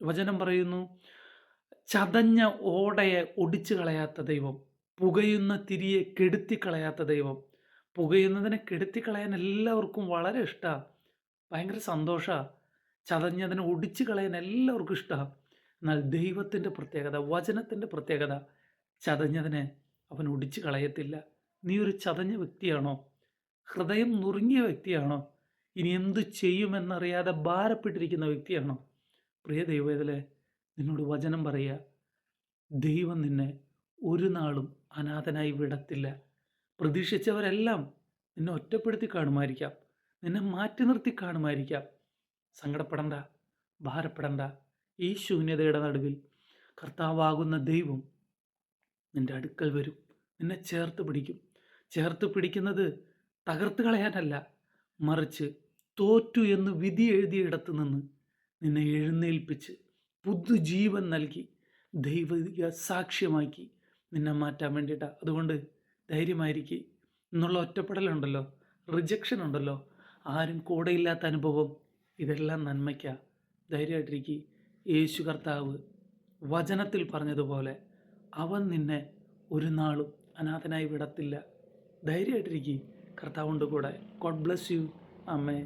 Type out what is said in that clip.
വചനം പറയുന്നു, ചതഞ്ഞ ഓടയെ ഒടിച്ചു കളയാത്ത ദൈവം, പുകയുന്ന തിരിയെ കെടുത്തിക്കളയാത്ത ദൈവം. പുകയുന്നതിനെ കെടുത്തിക്കളയാൻ എല്ലാവർക്കും വളരെ ഇഷ്ടമാണ്, ഭയങ്കര സന്തോഷമാണ്. ചതഞ്ഞതിനെ ഒടിച്ചു കളയാൻ എല്ലാവർക്കും ഇഷ്ടമാണ്. എന്നാൽ ദൈവത്തിൻ്റെ പ്രത്യേകത, വചനത്തിൻ്റെ പ്രത്യേകത, ചതഞ്ഞതിനെ അവൻ ഒടിച്ചു കളയത്തില്ല. നീ ഒരു ചതഞ്ഞ വ്യക്തിയാണോ? ഹൃദയം നുറുങ്ങിയ വ്യക്തിയാണോ? ഇനി എന്തു ചെയ്യുമെന്നറിയാതെ ഭാരപ്പെട്ടിരിക്കുന്ന വ്യക്തിയാണോ? പ്രിയ ദൈവവേദലെ, നിന്നോട് വചനം പറയുക, ദൈവം നിന്നെ ഒരു നാളും അനാഥനായി വിടത്തില്ല. പ്രതീക്ഷിച്ചവരെല്ലാം നിന്നെ ഒറ്റപ്പെടുത്തി കാണുമായിരിക്കാം, നിന്നെ മാറ്റി നിർത്തി കാണുമായിരിക്കാം. സങ്കടപ്പെടണ്ട, ഭാരപ്പെടണ്ട. ഈ ശൂന്യതയുടെ നടുവിൽ കർത്താവാകുന്ന ദൈവം നിന്റെ അടുക്കൽ വരും, നിന്നെ ചേർത്ത് പിടിക്കും. ചേർത്ത് പിടിക്കുന്നത് തകർത്ത് കളയാനല്ല, മറിച്ച് തോറ്റു എന്ന് വിധി എഴുതിയിടത്ത് നിന്ന് നിന്നെ എഴുന്നേൽപ്പിച്ച് പുതുജീവൻ നൽകി ദൈവിക സാക്ഷ്യമാക്കി നിന്നെ മാറ്റാൻ വേണ്ടിയിട്ടാണ്. അതുകൊണ്ട് ധൈര്യമായിരിക്കുക. എന്നുള്ള ഒറ്റപ്പെടലുണ്ടല്ലോ, റിജക്ഷൻ ഉണ്ടല്ലോ, ആരും കൂടെയില്ലാത്ത അനുഭവം, ഇതെല്ലാം നന്മയ്ക്കാണ്. ധൈര്യമായിട്ടിരിക്കുക. യേശു കർത്താവ് വചനത്തിൽ പറഞ്ഞതുപോലെ അവൻ നിന്നെ ഒരു നാളും അനാഥനായി വിടത്തില്ല. ധൈര്യമായിട്ടിരിക്കുക. കർത്താവുണ്ട് കൂടെ. God bless you. ആമേൻ.